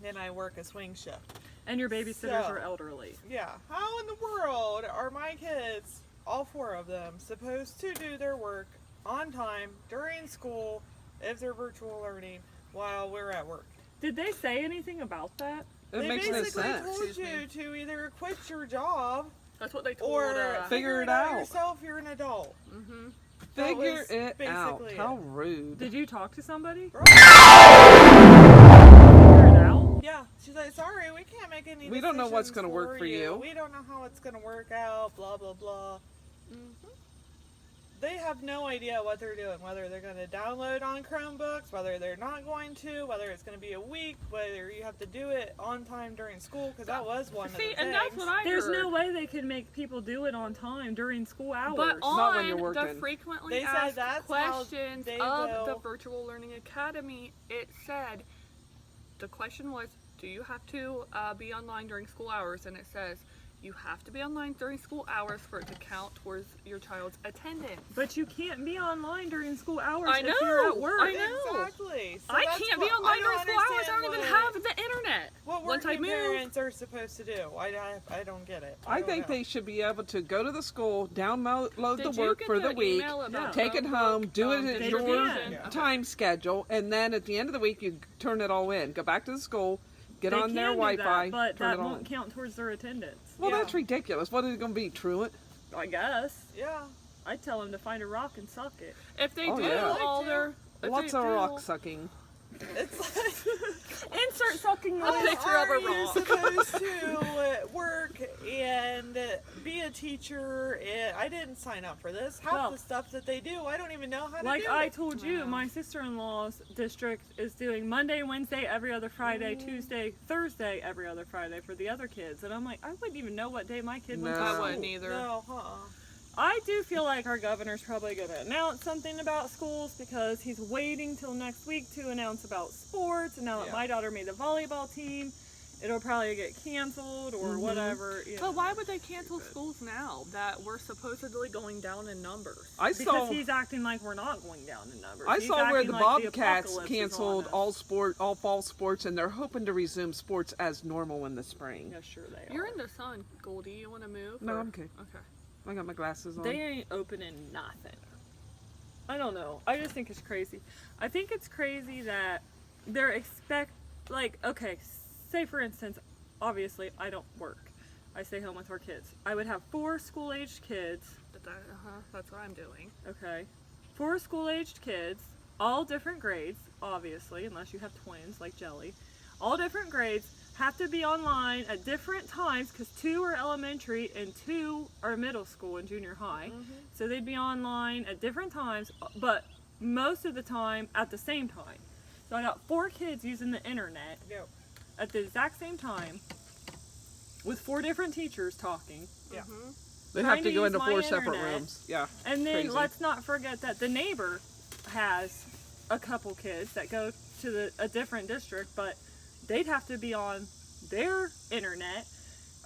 Speaker 4: Then I work a swing shift.
Speaker 3: And your babysitters
Speaker 4: So-
Speaker 3: are elderly.
Speaker 4: Yeah. How in the world are my kids, all four of them, supposed to do their work on time during school if they're virtual learning while we're at work?
Speaker 3: Did they say anything about that?
Speaker 2: It
Speaker 4: They
Speaker 2: makes no
Speaker 4: basically
Speaker 2: sense.
Speaker 4: told
Speaker 1: Excuse
Speaker 4: you
Speaker 1: me.
Speaker 4: to either quit your job
Speaker 1: That's what they told
Speaker 4: or
Speaker 2: Figure it
Speaker 4: out
Speaker 2: out.
Speaker 4: yourself. You're an adult.
Speaker 1: Mm-hmm.
Speaker 4: That
Speaker 2: Figure
Speaker 4: was
Speaker 2: it out.
Speaker 4: basically
Speaker 2: How
Speaker 4: it.
Speaker 2: rude.
Speaker 3: Did you talk to somebody?
Speaker 4: Right.
Speaker 3: Figure it out?
Speaker 4: Yeah, she's like, sorry, we can't make any.
Speaker 2: We don't know what's
Speaker 4: decisions
Speaker 2: gonna work for you.
Speaker 4: We don't know how it's gonna work out. Blah blah blah.
Speaker 1: Mm-hmm.
Speaker 4: They have no idea what they're doing. Whether they're going to download on Chromebooks, whether they're not going to, whether it's going to be a week, whether you have to do it on time during school. Because that was one of the
Speaker 1: See,
Speaker 4: things.
Speaker 1: and that's what I
Speaker 3: There's
Speaker 1: heard.
Speaker 3: no way they can make people do it on time during school hours.
Speaker 1: But
Speaker 2: Not when
Speaker 1: on
Speaker 2: you're
Speaker 1: the
Speaker 2: working.
Speaker 1: frequently
Speaker 4: They said
Speaker 1: asked
Speaker 4: that's how
Speaker 1: questions
Speaker 4: they
Speaker 1: of the
Speaker 4: will-
Speaker 1: Virtual Learning Academy, it said, the question was, do you have to be online during school hours? And it says, you have to be online during school hours for it to count towards your child's attendance.
Speaker 3: But you can't be online during school hours
Speaker 1: I
Speaker 3: if you're
Speaker 1: know,
Speaker 3: at work.
Speaker 1: I know.
Speaker 4: Exactly. So
Speaker 1: I
Speaker 4: that's
Speaker 1: can't be
Speaker 4: what-
Speaker 1: online
Speaker 4: I
Speaker 1: during
Speaker 4: don't
Speaker 1: school hours. I
Speaker 4: understand
Speaker 1: don't even
Speaker 4: what-
Speaker 1: have the internet.
Speaker 4: What
Speaker 1: Once I
Speaker 4: working
Speaker 1: move.
Speaker 4: parents are supposed to do. I don't get it.
Speaker 2: I
Speaker 4: don't
Speaker 2: think
Speaker 4: know.
Speaker 2: they should be able to go to the school, download
Speaker 1: Did
Speaker 2: the
Speaker 1: you
Speaker 2: work
Speaker 1: get
Speaker 2: for the week,
Speaker 1: email about
Speaker 2: take it
Speaker 1: Chromebook,
Speaker 2: home, do it at
Speaker 3: They
Speaker 2: your
Speaker 3: can.
Speaker 4: Yeah.
Speaker 2: time schedule, and then at the end of the week you turn it all in. Go back to the school, get
Speaker 3: They
Speaker 2: on their
Speaker 3: can do
Speaker 2: Wi-Fi,
Speaker 3: that, but
Speaker 2: turn
Speaker 3: that
Speaker 2: it on.
Speaker 3: won't count towards their attendance.
Speaker 2: Well,
Speaker 4: Yeah.
Speaker 2: that's ridiculous. What is it going to be, truant?
Speaker 3: I guess.
Speaker 4: Yeah.
Speaker 3: I'd tell them to find a rock and suck it.
Speaker 1: If they
Speaker 2: Oh,
Speaker 1: do
Speaker 2: yeah.
Speaker 1: all their... if
Speaker 2: Lots
Speaker 1: they
Speaker 2: of
Speaker 1: do-
Speaker 2: rock sucking.
Speaker 4: It's like.
Speaker 3: Insert sucking
Speaker 1: A
Speaker 3: noise.
Speaker 1: picture of a
Speaker 4: Are you
Speaker 1: rock.
Speaker 4: supposed to work and be a teacher? And I didn't sign up for this. Half
Speaker 3: Well-
Speaker 4: the stuff that they do, I don't even know how to
Speaker 3: Like
Speaker 4: do
Speaker 3: I
Speaker 4: it.
Speaker 3: told you,
Speaker 1: Wow.
Speaker 3: my sister-in-law's district is doing Monday, Wednesday, every other Friday, Tuesday, Thursday, every other Friday for the other kids. And I'm like, I wouldn't even know what day my kid went to
Speaker 2: No.
Speaker 1: I
Speaker 3: school.
Speaker 1: wouldn't either.
Speaker 4: No,
Speaker 3: I do feel like our governor's probably going to announce something about schools because he's waiting till next week to announce about sports. And now that
Speaker 4: Yeah.
Speaker 3: my daughter made the volleyball team, it'll probably get canceled or whatever. You know.
Speaker 1: But why would they cancel schools now that we're supposedly going down in numbers?
Speaker 2: I
Speaker 3: Because
Speaker 2: saw.
Speaker 3: he's acting like we're not going down in numbers.
Speaker 2: I
Speaker 3: He's
Speaker 2: saw where
Speaker 3: acting
Speaker 2: the
Speaker 3: like
Speaker 2: Bobcats
Speaker 3: apocalypse is
Speaker 2: canceled
Speaker 3: on us.
Speaker 2: all fall sports, and they're hoping to resume sports as normal in the spring.
Speaker 3: Yeah, sure they are.
Speaker 1: You're in the sun, Goldie. You want to move?
Speaker 2: No,
Speaker 1: or-
Speaker 2: I'm okay.
Speaker 1: Okay.
Speaker 2: I got my glasses on.
Speaker 3: They ain't opening nothing. I don't know. I just think it's crazy. I think it's crazy that they're okay, say for instance, obviously I don't work. I stay home with our kids. I would have 4 school-aged kids,
Speaker 1: That's what I'm doing.
Speaker 3: okay? 4 school-aged kids, all different grades, obviously, unless you have twins like Jelly. All different grades have to be online at different times because 2 are elementary and 2 are middle school and junior high. So they'd be online at different times, but most of the time at the same time. So I got 4 kids using the internet
Speaker 4: Yep.
Speaker 3: at the exact same time with 4 different teachers talking.
Speaker 4: Yeah.
Speaker 2: They
Speaker 3: trying
Speaker 2: have to
Speaker 3: to
Speaker 2: go
Speaker 3: use
Speaker 2: into
Speaker 3: my
Speaker 2: 4 separate
Speaker 3: internet.
Speaker 2: rooms. Yeah.
Speaker 3: And then
Speaker 2: Crazy.
Speaker 3: let's not forget that the neighbor has a couple kids that go to a different district, but they'd have to be on their internet.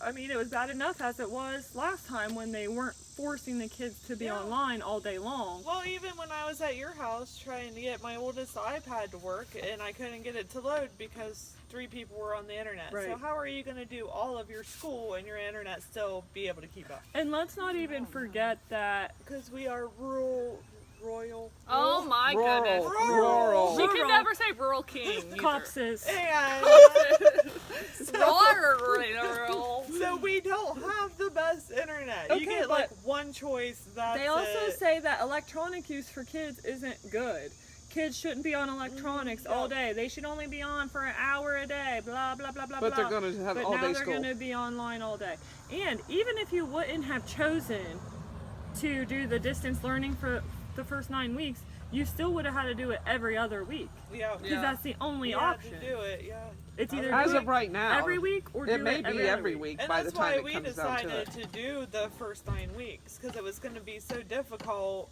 Speaker 3: I mean, it was bad enough as it was last time when they weren't forcing the kids to be
Speaker 4: Yeah.
Speaker 3: online all day long.
Speaker 4: Well, even when I was at your house trying to get my oldest iPad to work and I couldn't get it to load because 3 people were on the internet. So
Speaker 3: Right.
Speaker 4: how are you going to do all of your school and your internet still be able to keep up?
Speaker 3: And let's not even forget that
Speaker 4: Because we are royal.
Speaker 1: Oh my
Speaker 2: Rural.
Speaker 1: goodness.
Speaker 2: Rural.
Speaker 1: She can
Speaker 3: Rural.
Speaker 1: never say rural king. either.
Speaker 3: Copses.
Speaker 4: And
Speaker 1: Rural.
Speaker 4: so we don't have the best internet.
Speaker 3: Okay,
Speaker 4: You get
Speaker 3: but
Speaker 4: like one choice. That's
Speaker 3: They also
Speaker 4: it.
Speaker 3: say that electronic use for kids isn't good. Kids shouldn't be on electronics all day. They should only be on for an hour a day. Blah blah blah blah
Speaker 2: But
Speaker 3: blah.
Speaker 2: they're going to have
Speaker 3: But
Speaker 2: all
Speaker 3: now
Speaker 2: day
Speaker 3: they're
Speaker 2: school.
Speaker 3: going to be online all day. And even if you wouldn't have chosen to do the distance learning for the first 9 weeks, you still would have had to do it every other week
Speaker 4: Yeah.
Speaker 3: because that's the only
Speaker 4: We had
Speaker 3: option.
Speaker 4: to do it. Yeah.
Speaker 3: It's either
Speaker 2: As
Speaker 3: do
Speaker 2: of
Speaker 3: it
Speaker 2: right now,
Speaker 3: every week or
Speaker 2: it
Speaker 3: do
Speaker 2: may
Speaker 3: it
Speaker 2: be
Speaker 3: every
Speaker 2: every
Speaker 3: other
Speaker 2: week
Speaker 4: And
Speaker 2: by the
Speaker 4: that's why
Speaker 2: time
Speaker 4: we
Speaker 2: it comes down to
Speaker 4: decided
Speaker 2: it.
Speaker 4: to do the first 9 weeks because it was going to be so difficult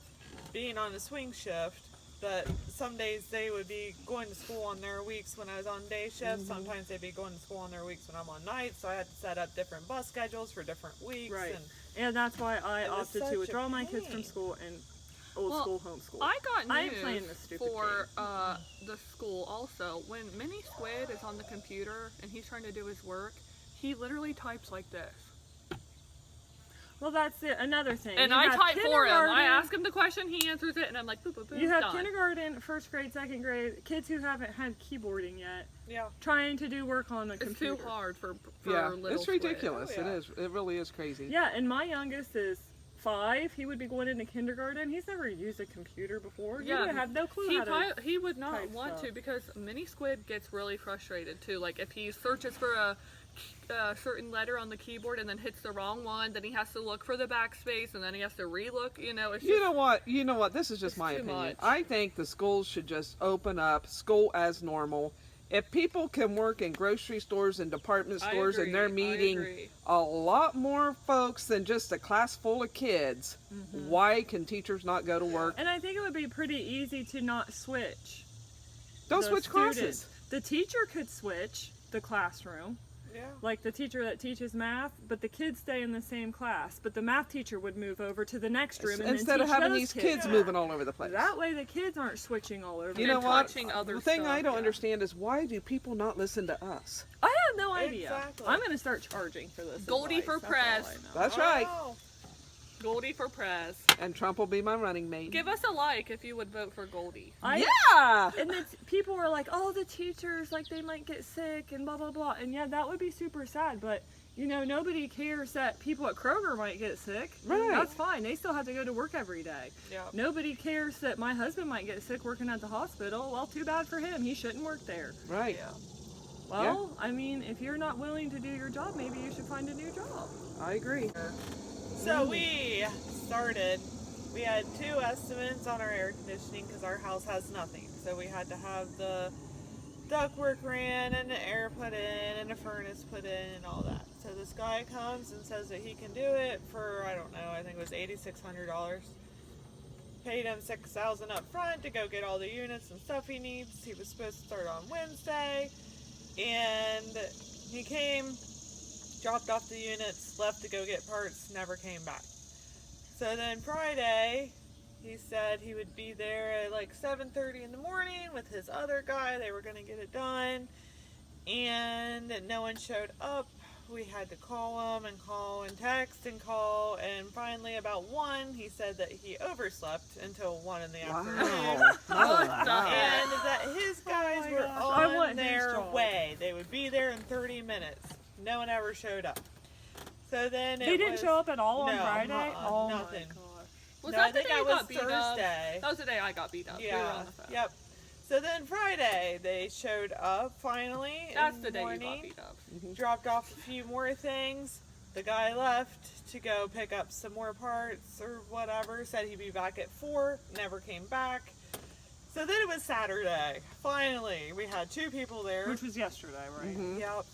Speaker 4: being on a swing shift that some days they would be going to school on their weeks when I was on day shift. Sometimes they'd be going to school on their weeks when I'm on night. So I had to set up different bus schedules for different weeks.
Speaker 3: Right.
Speaker 4: And
Speaker 3: And that's why I
Speaker 4: It was
Speaker 3: opted
Speaker 4: such
Speaker 3: to
Speaker 4: a
Speaker 3: withdraw my kids from
Speaker 4: pain.
Speaker 3: school and old
Speaker 1: Well,
Speaker 3: school homeschool.
Speaker 1: I got
Speaker 3: I ain't playing this
Speaker 1: news
Speaker 3: stupid
Speaker 1: for the school also. When Mini Squid is on the computer and he's trying to do his work, he literally types like this.
Speaker 3: Well, that's it. Another thing.
Speaker 1: And
Speaker 3: You
Speaker 1: I
Speaker 3: have
Speaker 1: type for him. I
Speaker 3: kindergarten-
Speaker 1: ask him the question, he answers it, and I'm like, boop, boop, boop,
Speaker 3: You have
Speaker 1: done.
Speaker 3: kindergarten, first grade, second grade, kids who haven't had keyboarding yet,
Speaker 4: yeah.
Speaker 3: trying to do work on the
Speaker 1: It's
Speaker 3: computer.
Speaker 1: too hard for
Speaker 2: Yeah,
Speaker 1: little
Speaker 2: it's
Speaker 1: Squid.
Speaker 2: ridiculous.
Speaker 4: Oh, yeah.
Speaker 2: It is. It really is crazy.
Speaker 3: Yeah, and my youngest is 5. He would be going into kindergarten. He's never used a computer before. He would have no clue how to.
Speaker 1: He would not
Speaker 3: type
Speaker 1: want
Speaker 3: stuff.
Speaker 1: to because Mini Squid gets really frustrated too. Like if he searches for a certain letter on the keyboard and then hits the wrong one, then he has to look for the backspace and then he has to relook. You know, it's
Speaker 2: You
Speaker 1: just,
Speaker 2: know what? You know what? This is just
Speaker 1: It's
Speaker 2: my
Speaker 1: too
Speaker 2: opinion.
Speaker 1: much.
Speaker 2: I think the schools should just open up school as normal. If people can work in grocery stores and department
Speaker 1: I
Speaker 2: stores and they're
Speaker 1: agree, I
Speaker 2: meeting
Speaker 1: agree.
Speaker 2: a lot more folks than just a class full of kids, why can teachers not go to work?
Speaker 3: And I think it would be pretty easy to not switch.
Speaker 2: Don't
Speaker 3: the
Speaker 2: switch
Speaker 3: students.
Speaker 2: classes.
Speaker 3: The teacher could switch the classroom,
Speaker 4: Yeah.
Speaker 3: like the teacher that teaches math, but the kids stay in the same class. But the math teacher would move over to the next room and
Speaker 2: Instead
Speaker 3: then
Speaker 2: of
Speaker 3: teach
Speaker 2: having
Speaker 3: those
Speaker 2: these
Speaker 3: kids.
Speaker 2: kids moving all over the place.
Speaker 3: That way the kids aren't switching all over.
Speaker 2: You
Speaker 3: the
Speaker 2: know
Speaker 1: And
Speaker 2: what?
Speaker 1: touching other
Speaker 2: The thing I
Speaker 1: stuff,
Speaker 2: don't
Speaker 1: yeah.
Speaker 2: understand is why do people not listen to us?
Speaker 3: I have no idea.
Speaker 4: Exactly.
Speaker 3: I'm going to start charging for this.
Speaker 1: Goldie
Speaker 3: advice.
Speaker 1: for
Speaker 3: That's all
Speaker 1: press.
Speaker 3: I know.
Speaker 2: That's right.
Speaker 4: Wow.
Speaker 1: Goldie for Prez.
Speaker 2: And Trump will be my running mate.
Speaker 1: Give us a like if you would vote for Goldie.
Speaker 2: Yeah!
Speaker 3: And then people were like, oh, the teachers, like, they might get sick and blah, blah, blah. And yeah, that would be super sad. But, you know, nobody cares that people at Kroger might get sick.
Speaker 2: Right.
Speaker 3: That's fine. They still have to go to work every day.
Speaker 4: Yeah.
Speaker 3: Nobody cares that my husband might get sick working at the hospital. Well, too bad for him. He shouldn't work there.
Speaker 2: Right.
Speaker 4: Yeah.
Speaker 3: Well, I mean, if you're not willing to do your job, maybe you should find a new job.
Speaker 2: I agree.
Speaker 4: So we started. We had 2 estimates on our air conditioning because our house has nothing. So we had to have the ductwork ran and the air put in and a furnace put in and all that. So this guy comes and says that he can do it for, I don't know, I think it was $8,600. Paid him $6,000 up front to go get all the units and stuff he needs. He was supposed to start on Wednesday, and he came, dropped off the units, left to go get parts, never came back. So then Friday, he said he would be there at like 7:30 in the morning with his other guy. They were going to get it done, and no one showed up. We had to call him and call and text and call, and finally about 1, he said that he overslept until 1 in the afternoon.
Speaker 2: Wow. Oh,
Speaker 1: What the
Speaker 2: wow.
Speaker 4: And that his guys
Speaker 3: my
Speaker 4: were
Speaker 3: gosh, I want
Speaker 4: on
Speaker 3: his
Speaker 4: their
Speaker 3: job.
Speaker 4: way. They would be there in 30 minutes. No one ever showed up. So then
Speaker 3: They didn't show up at all on
Speaker 4: no,
Speaker 3: Friday? Oh
Speaker 4: nothing.
Speaker 3: my gosh.
Speaker 1: Was
Speaker 4: No,
Speaker 1: that
Speaker 4: I
Speaker 1: the
Speaker 4: think
Speaker 1: day
Speaker 4: I
Speaker 1: you
Speaker 4: was
Speaker 1: got beat up?
Speaker 4: Thursday.
Speaker 1: That was the day I got beat up. We were
Speaker 4: Yeah.
Speaker 1: on the phone.
Speaker 4: Yep. So then Friday they showed up finally.
Speaker 1: That's
Speaker 4: in
Speaker 1: the day you
Speaker 4: morning,
Speaker 1: got beat up.
Speaker 4: Dropped off a few more things. The guy left to go pick up some more parts or whatever. Said he'd be back at 4. Never came back. So then it was Saturday. Finally, we had 2 people there.
Speaker 3: Which was yesterday, right?
Speaker 2: Mhm.
Speaker 4: Yep.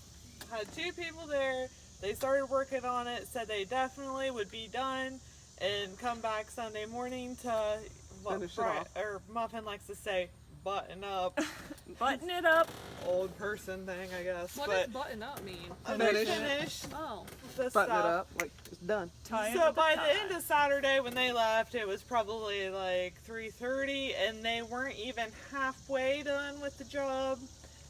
Speaker 4: Had 2 people there. They started working on it. Said they definitely would be done and come back Sunday morning to
Speaker 2: Finish it off.
Speaker 4: or Muffin likes to say button up.
Speaker 3: Button it up.
Speaker 4: Old person thing, I guess.
Speaker 1: What
Speaker 4: but
Speaker 1: does button up mean?
Speaker 2: Finish.
Speaker 4: finish
Speaker 1: Oh.
Speaker 4: the
Speaker 2: Button it
Speaker 4: stuff.
Speaker 2: up, like it's done.
Speaker 3: Tie it
Speaker 4: So
Speaker 3: with
Speaker 4: by
Speaker 3: a
Speaker 4: the
Speaker 3: tie.
Speaker 4: end of Saturday when they left, it was probably like 3:30, and they weren't even halfway done with the job.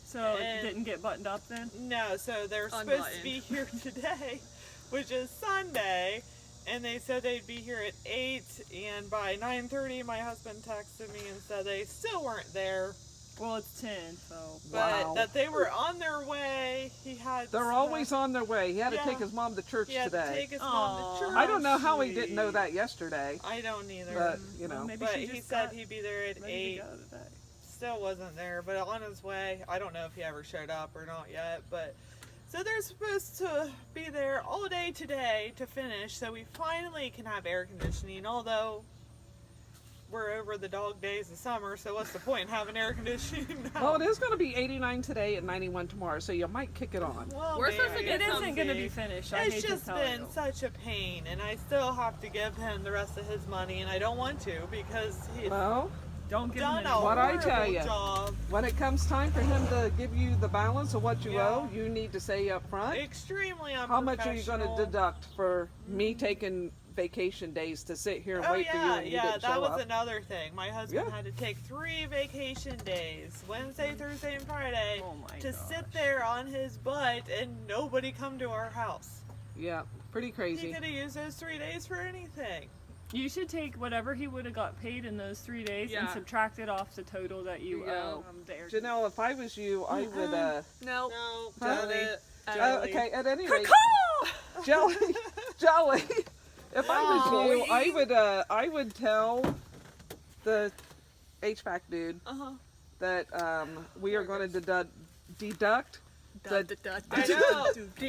Speaker 3: So
Speaker 4: and-
Speaker 3: it didn't get buttoned up then?
Speaker 4: No, so they're supposed
Speaker 1: Unbuttoned.
Speaker 4: to be here today, which is Sunday, and they said they'd be here at 8, and by 9:30 my husband texted me and said they still weren't there,
Speaker 3: Well, it's 10, so.
Speaker 4: but
Speaker 2: Wow.
Speaker 4: that they were on their way. He had
Speaker 2: They're always on their way. He had to
Speaker 4: Yeah.
Speaker 2: take his mom to church
Speaker 4: He had to
Speaker 2: today.
Speaker 4: take his mom
Speaker 3: Aw.
Speaker 4: to church.
Speaker 2: I don't know how he didn't know
Speaker 3: Sweet.
Speaker 2: that yesterday,
Speaker 4: I don't either.
Speaker 2: but you know.
Speaker 3: Well, maybe
Speaker 4: but
Speaker 3: she
Speaker 4: he
Speaker 3: just
Speaker 4: said
Speaker 3: got
Speaker 4: he'd be there at
Speaker 3: ready
Speaker 4: 8.
Speaker 3: to go today.
Speaker 4: Still wasn't there, but on his way. I don't know if he ever showed up or not yet, but so they're supposed to be there all day today to finish, so we finally can have air conditioning, although we're over the dog days of summer, so what's the point in having air conditioning now?
Speaker 2: Well, it is going to be 89 today and 91 tomorrow, so you might kick it on.
Speaker 4: Well,
Speaker 1: We're supposed to
Speaker 4: maybe.
Speaker 1: get
Speaker 3: It isn't going to
Speaker 1: comfy.
Speaker 3: be finished. I
Speaker 4: It's
Speaker 3: hate
Speaker 4: just
Speaker 3: to tell
Speaker 4: been
Speaker 3: you.
Speaker 4: such a pain, and I still have to give him the rest of his money, and I don't want to because he's
Speaker 2: Well,
Speaker 3: Don't give
Speaker 4: done
Speaker 3: him
Speaker 4: a
Speaker 3: any.
Speaker 2: What I
Speaker 4: horrible
Speaker 2: tell ya.
Speaker 4: job.
Speaker 2: when it comes time for him to give you the balance of what you
Speaker 4: Yeah.
Speaker 2: owe, you need to say up front,
Speaker 4: Extremely unprofessional.
Speaker 2: how much are you going to deduct for me taking vacation days to sit here and
Speaker 4: Oh
Speaker 2: wait for you
Speaker 4: yeah,
Speaker 2: and you
Speaker 4: yeah,
Speaker 2: didn't
Speaker 4: that
Speaker 2: show
Speaker 4: was
Speaker 2: up?
Speaker 4: another thing. My husband
Speaker 2: Yeah.
Speaker 4: had to take 3 vacation days, Wednesday, Thursday, and Friday,
Speaker 3: Oh my
Speaker 4: to
Speaker 3: gosh.
Speaker 4: sit there on his butt and nobody come to our house.
Speaker 2: Yeah, pretty
Speaker 4: He
Speaker 2: crazy.
Speaker 4: could have used those 3 days for anything.
Speaker 3: You should take whatever he would have got paid in those 3 days and
Speaker 1: Yeah.
Speaker 3: subtract it off the total that you
Speaker 1: Yeah.
Speaker 3: owe. There.
Speaker 2: Janelle, if I was you, I would,
Speaker 1: No.
Speaker 4: No,
Speaker 2: Huh?
Speaker 4: done it.
Speaker 2: okay, at any rate, Jelly, Jelly, if I was you, I would tell the HVAC dude
Speaker 4: Uh-huh.
Speaker 2: that we are going to deduct the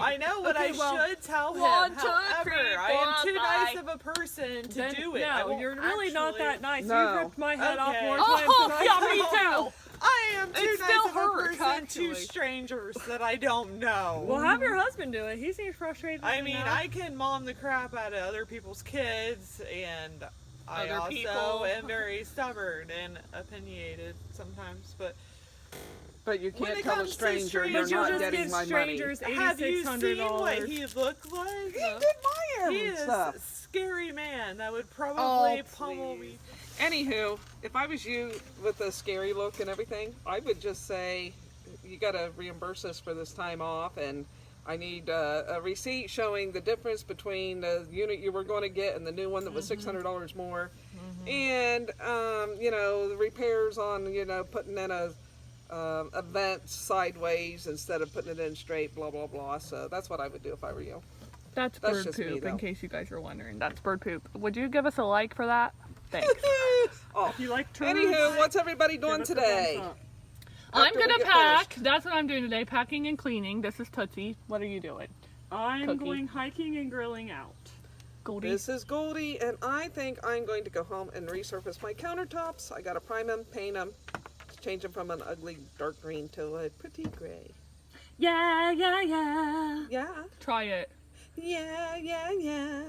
Speaker 4: I know what
Speaker 1: Okay,
Speaker 4: I
Speaker 1: well,
Speaker 4: should tell him.
Speaker 1: 1, 2,
Speaker 4: However,
Speaker 1: 3,
Speaker 4: I am
Speaker 1: 4,
Speaker 4: too
Speaker 1: 5.
Speaker 4: nice of a person to
Speaker 3: Then-
Speaker 4: do it. I
Speaker 3: No,
Speaker 4: won't
Speaker 3: you're really not
Speaker 4: actually-
Speaker 3: that nice.
Speaker 2: No.
Speaker 3: You ripped my head off
Speaker 4: Okay.
Speaker 3: more times
Speaker 1: Oh,
Speaker 3: than I
Speaker 1: yeah,
Speaker 3: did.
Speaker 1: me too.
Speaker 4: I am too
Speaker 1: It
Speaker 4: nice
Speaker 1: still
Speaker 4: of a
Speaker 1: hurts,
Speaker 4: person to
Speaker 1: actually.
Speaker 4: strangers that I don't know.
Speaker 3: Well, have your husband do it. He seems frustrated.
Speaker 4: I mean,
Speaker 3: enough.
Speaker 4: I can mom the crap out of other people's kids, and I
Speaker 1: Other
Speaker 4: also
Speaker 1: people.
Speaker 4: am very stubborn and opinionated sometimes. But
Speaker 2: But you
Speaker 4: When
Speaker 2: can't
Speaker 4: it
Speaker 2: tell a
Speaker 4: comes to
Speaker 2: stranger you're
Speaker 3: But you'll
Speaker 2: not
Speaker 3: just
Speaker 2: getting
Speaker 3: give
Speaker 2: my money.
Speaker 3: strangers
Speaker 4: have you seen what
Speaker 3: $8,600.
Speaker 4: he looked like?
Speaker 2: He did my hair
Speaker 4: He
Speaker 2: and
Speaker 4: is
Speaker 2: stuff.
Speaker 4: a scary man that would probably
Speaker 2: Oh,
Speaker 4: pummel
Speaker 2: please.
Speaker 4: me.
Speaker 2: Anywho, if I was you with the scary look and everything, I would just say, you got to reimburse us for this time off, and I need a receipt showing the difference between the unit you were going to get and the new one that was $600 more, and the repairs on putting in a vent sideways instead of putting it in straight, blah blah blah. So that's what I would do if I were you.
Speaker 1: That's
Speaker 2: That's
Speaker 1: bird
Speaker 2: just me,
Speaker 1: poop,
Speaker 2: though.
Speaker 1: in case you guys are wondering. That's bird poop. Would you give us a like for that? Thanks.
Speaker 2: Oh,
Speaker 3: If you like turtles,
Speaker 2: anywho, what's everybody
Speaker 3: give
Speaker 2: doing
Speaker 3: us a
Speaker 2: today?
Speaker 3: thumbs up.
Speaker 1: I'm
Speaker 2: After we
Speaker 1: gonna
Speaker 2: get
Speaker 1: pack.
Speaker 2: finished.
Speaker 1: That's what I'm doing today, packing and cleaning. This is Tootsie. What are you doing?
Speaker 3: I'm
Speaker 1: Cookie.
Speaker 3: going hiking and grilling out.
Speaker 1: Goldie.
Speaker 2: This is Goldie, and I think I'm going to go home and resurface my countertops. I gotta prime them, paint them, change them from an ugly dark green to a pretty gray.
Speaker 3: Yeah, yeah, yeah.
Speaker 2: Yeah,
Speaker 1: Try it.
Speaker 2: yeah, yeah, yeah.